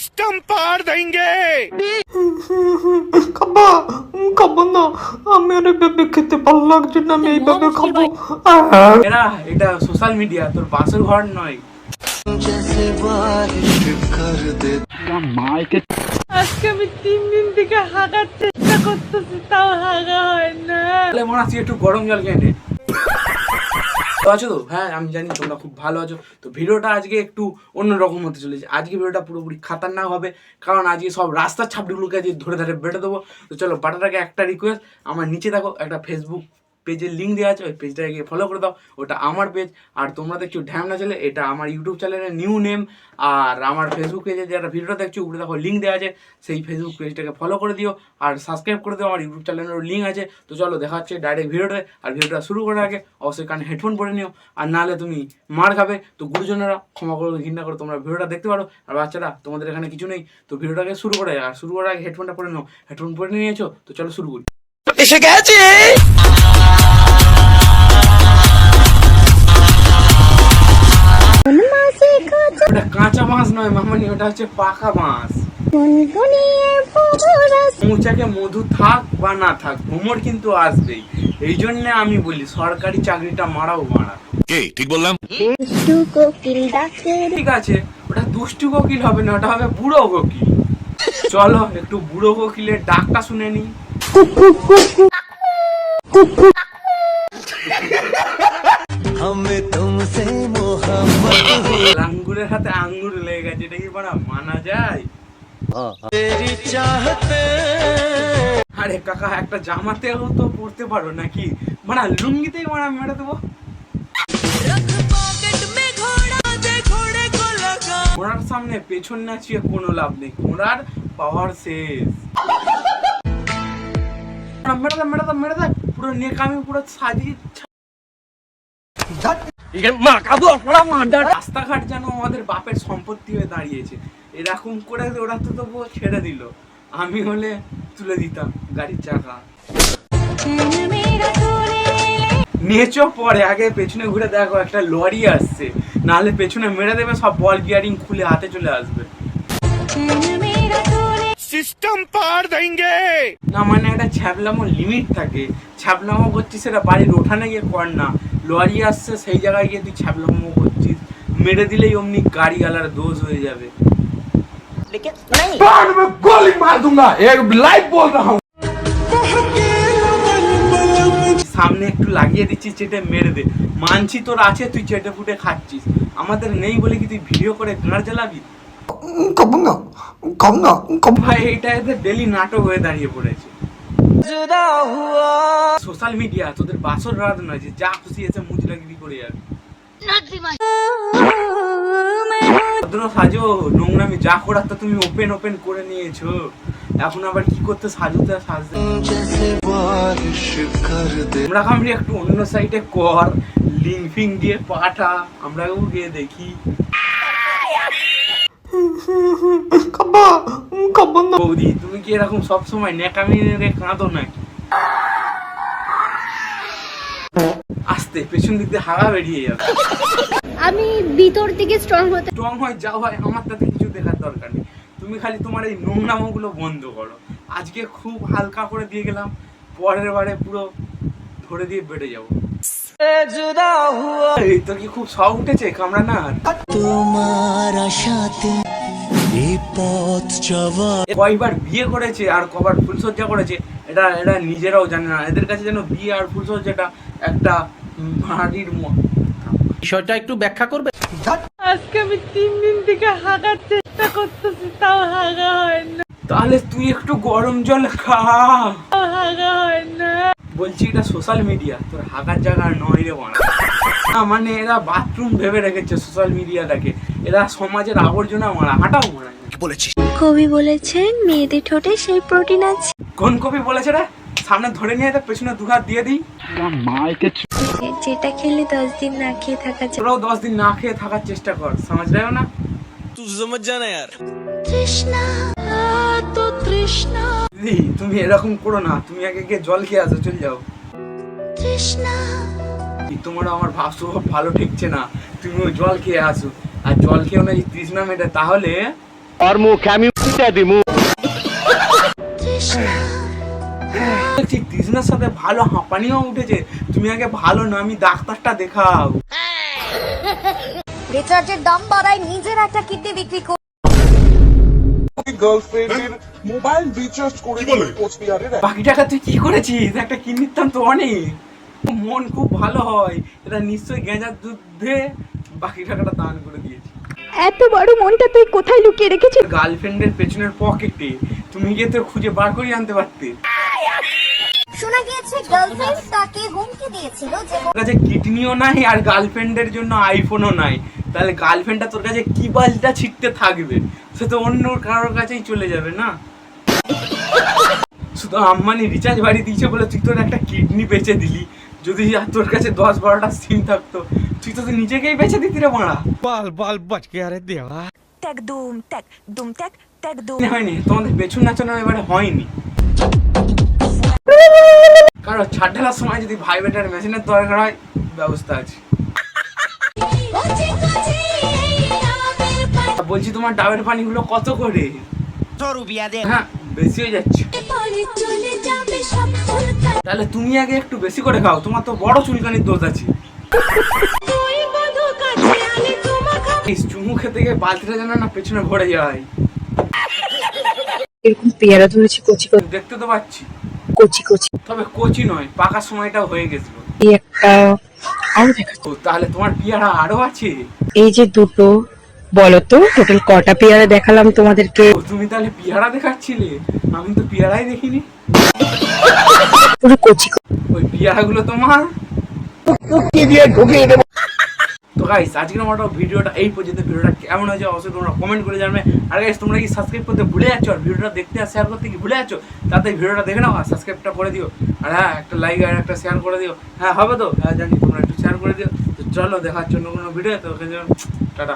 System पार देंगे। খাবা খাবো না, আমি আর এভাবে খেতে ভালো লাগছে না, আমি এইভাবে খাবো। এরা এটা সোশ্যাল মিডিয়া, তোর বাসর ঘর নয়। আজকে আমি 3 দিন থেকে হাগার চেষ্টা করতেছি, তাও হাগা হয় না। তাহলে মনে হচ্ছে একটু গরম জল খেয়ে নে। তো আছো তো? হ্যাঁ আমি জানি তোমরা খুব ভালো আছো। তো ভিডিওটা আজকে একটু অন্যরকম হতে চলেছে। আজকে ভিডিওটা পুরোপুরি খাতারনাক হবে, কারণ আজকে সব রাস্তার ছাপড়িগুলোকে আজকে ধরে ধরে বেটে দেবো। তো চলো বাটাটাকে একটা রিকোয়েস্ট, আমার নিচে দেখো একটা ফেসবুক পেজের লিঙ্ক দেওয়া আছে, ওই পেজটাকে গিয়ে ফলো করে দাও। ওটা আমার পেজ। আর তোমরা দেখছো ঢ্যাম না চলে, এটা আমার ইউটিউব চ্যানেলের নিউ নেম। আর আমার ফেসবুক পেজে যারা ভিডিওটা দেখছো উপরে দেখো লিঙ্ক দেওয়া আছে, সেই ফেসবুক পেজটাকে ফলো করে দিও আর সাবস্ক্রাইব করে দিও। আমার ইউটিউব চ্যানেলেরও লিঙ্ক আছে। তো চলো দেখা হচ্ছে ডাইরেক্ট ভিডিওতে। আর ভিডিওটা শুরু করার আগে অবশ্যই কানে হেডফোন পরে নিও, আর নাহলে তুমি মার খাবে। তো গুরুজনেরা ক্ষমা করে ঘৃণা করে তোমরা ভিডিওটা দেখতে পারো, আর বাচ্চারা তোমাদের এখানে কিছু নেই। তো ভিডিওটাকে শুরু করে, আর শুরু করার আগে হেডফোনটা পরে নাও। হেডফোন পরে নিয়েছো তো চলো শুরু করি। এসে গেছে। ওটা কাঁচা বাঁশ নয় মামানি, ওটা হচ্ছে পাকা বাঁশ। মৌচাকে মধু থাক বা না থাক, ভ্রমর কিন্তু আসবেই। এই জন্য আমি বলি সরকারি চাকরিটা মারাও মারা। ঠিক বললাম। ঠিক আছে, ওটা দুষ্টু কোকিল হবে না, ওটা হবে বুড়ো কোকিল। চলো একটু বুড়ো কোকিলের ডাকটা শুনে নি। আঙ্গুরের হাতে আঙ্গুর লেগে গেছে, এটা কি মানা যায়? আরে কাকা একটা জামাতেও তো পড়তে পারো নাকি? মানে লুঙ্গিতেই মেরে দেবো। ঘোড়ার সামনে পেছন নাচিয়ে কোনো লাভ নেই, ঘোড়ার পাওয়ার শেষ। মেরে দে পুরো নেকামি পুরো সাজিয়ে। রাস্তাঘাট যেন আমাদের বাপের সম্পত্তি হয়ে দাঁড়িয়েছে। এরকম করে ওরা তো তবুও ছেড়ে দিল, আমি হলে তুলে দিতাম গাড়ির চাকা। নিয়েছো পরে, আগে পেছনে ঘুরে দেখো একটা লরি আসছে, নাহলে পেছনে মেরে দেবে, সব বল গিয়ারিং খুলে হাতে চলে আসবে। सिस्टम पार देंगे। না মানে একটা ছ্যাবলামো লিমিট থাকে, ছ্যাবলামো করছিস সেটা বাড়ির ওঠানে গিয়ে কর না। লরি আসছে সেই জায়গায় গিয়ে তুই ছ্যাবলামো করছিস, মেরে দিলেই অমনি গাড়িওয়ালার দোষ হয়ে যাবে। সামনে একটু লাগিয়ে দিচ্ছিস, চেটে মেরে দে। মানছি তোর আছে, তুই চেটে ফুটে খাচ্ছিস, আমাদের নেই বলে কি তুই ভিডিও করে গাঁড় জ্বালাবি? খাবো না খাবো না খাবো। ভাই এটা এদের ডেলি নাটক হয়ে দাঁড়িয়ে পড়েছে। সোশ্যাল মিডিয়া তোদের বাসর রাত নয় যে যা খুশি এসে মুজরাগিরি করে যাবে। ভদ্র সাজো, নোংরামি যা করার তো তুমি ওপেন ওপেন করে নিয়েছো, এখন আবার কি করতে সাজুতে সাজতে। আমরা কামড়ি একটু অন্য সাইডে কর, লিঙ্ক ফিং দিয়ে পাঠা, আমরাও গিয়ে দেখি। খাবা খাবো না। বৌদি তুমি কি এরকম সবসময় নেকামি রে কাঁদো নাকি? আস্তে পেছন দিক দিয়ে হাওয়া বেরিয়ে যাবে। আমি ভিতর থেকে স্ট্রং হতে স্ট্রং হয় যা হয়, আমার তাতে কিছু দেখার দরকার নেই। তুমি খালি তোমার এই নোংরামোগুলো বন্ধ করো। আজকে খুব হালকা করে দিয়ে গেলাম, পরের বারে পুরো ধরে দিয়ে বেড়ে যাবো। এই তো কি খুব শখ উঠেছে কামড়া না? তোমার সাথে এই পথ চলা। কয়বার বিয়ে করেছে আর কবার ফুলসজ্জা করেছে এটা এরা নিজেরাও জানে না। এদের কাছে যেন বিয়ে আর ফুলসজ্জাটা একটা বাড়ির বিষয়টা একটু ব্যাখ্যা করবে। আজকে আমি 3 দিন থেকে হাগার চেষ্টা করতেছি, তাও হাগা হয় না। তাহলে তুই একটু গরম জল খা। হাগা হয় না। বলছি এটা সোশ্যাল মিডিয়া, তোর হাগার জায়গা নয় রে বাড়া। মানে এরা বাথরুম ভেবে রেখেছে সোশ্যাল মিডিয়াটাকে, এরা সমাজের আবর্জনা মারা, হাঁটাও মারা বলেছিস। কবি বলেছেন মেয়েদের ঠোঁটে সেই প্রোটিন আছে। কোন কবি বলেছে রে? সামনে ধরে নিয়ে তো পেছনে দুহাত দিয়ে দিই, যেটা খেলে 10 দিন না খেয়ে থাকা যায়। তোরাও 10 দিন না খেয়ে থাকার চেষ্টা কর, সমাজ রাখো না। তুই সমঝ যা না यार। তৃষ্ণা তো তৃষ্ণা দিদি তুমি এরকম করো না, তুমি আগে গিয়ে জল খেয়ে আসো, চল যাও। তৃষ্ণা তোমার আমার ভাবছো ভালো ঠিকছে না, তুমি ওই জল খেয়ে আসো। আর জল খেয়েও না তৃষ্ণা মেটে, তাহলে और मुख আমি উঠে দিমু দেখছি তৃষ্ণার সাথে ভালো হাঁপানিও উঠেছে, তুমি আগে ভালো নামি ডাক্তারটা দেখাও। রিচার্জের দাম বাড়ায় নিজের একটা কিডনি বিক্রি করে গার্লফ্রেন্ডের মোবাইল রিচার্জ করে কোচবিহারের বাকি টাকা তুই কি করেছিস? একটা কিডনির দাম তো অনেক, মন খুব ভালো হয়, এটা নিশ্চয়ই গেঁজার দুধ দিয়ে বাকি টাকাটা দান করে দিয়েছি। এত বড় মনটা তুই কোথায় লুকিয়ে রেখেছিস? গার্লফ্রেন্ডের পেছনের পকেটে, তুমি গিয়ে তো খুঁজে বার করে আনতে পারতে। শোনা গিয়েছে গার্লফ্রেন্ড তাকে হুমকি দিয়েছিল যে তোর কাছে কিডনিও নাই আর গার্লফ্রেন্ডের জন্য আইফোনও নাই, তাহলে গার্লফ্রেন্ডটা তোর কাছে কি বালটা ছিটতে থাকবে? সে তো অন্য কারোর কাছেই চলে যাবে না। শুধু আম্বানি রিচার্জ বাড়ি দিয়েছে বলে তুই তোর একটা কিডনি বেচে দিলি। যদি তোর কাছে 10-12টা সিম থাকতো তুই তো নিজেকেই বেচে দিতি রে মারা। बाल बाल बच गया रे देवा। ট্যাগ দুম ট্যাগ ট্যাগ দুম। হয়নি তোমাদের পেছন নাচানো এবারে হয়নি, কারণ ছাড় ঢালার সময় যদি ভাইব্রেটার মেশিনের দরকার হয় ব্যবস্থা আছে। বলছি তোমার ডাবের পানিগুলো কত করে? 100 रुपया दे। হ্যাঁ বেশি হয়ে যাচ্ছে, তাহলে তুমি আগে একটু বেশি করে খাও, তোমার তো বড় চুলকানির দোষ আছে। চুমু খেতে গিয়ে বালতিটা যেন না পেছনে ভরে যায়। এরকম পেয়ারা ধরেছি কচি দেখতে তো পাচ্ছি, কচি তবে কচি নয়, পাকার সময়টাও হয়ে গেছিল। এই একটা আরো দেখা। ও তাহলে তোমার পেয়ারা আরো আছে? এই যে দুটো, বলো তো টোটাল কটা পেয়ারা দেখালাম তোমাদেরকে? ও তুমি তাহলে পেয়ারা দেখাচ্ছিলে, আমি তো পেয়ারাই দেখিনি। পুরো কচি। ওই পেয়ারাগুলো তোমার। তো গাইস আজকের আমার ভিডিওটা এই পর্যন্ত। ভিডিওটা কেমন হয়েছে অবশ্যই তোমরা কমেন্ট করে জানাবে। আর গাইস তোমরা কি সাবস্ক্রাইব করতে ভুলে যাচ্ছ আর ভিডিওটা দেখতে আর শেয়ার করতে কি ভুলে যাচ্ছ? তাতে ভিডিওটা দেখে নাও আর সাবস্ক্রাইবটা করে দিও। আর হ্যাঁ একটা লাইক আর একটা শেয়ার করে দিও। হ্যাঁ হবে তো? হ্যাঁ জানি, তোমরা একটু শেয়ার করে দিও। তো চলো দেখার জন্য কোনো ভিডিও, তো টাটা।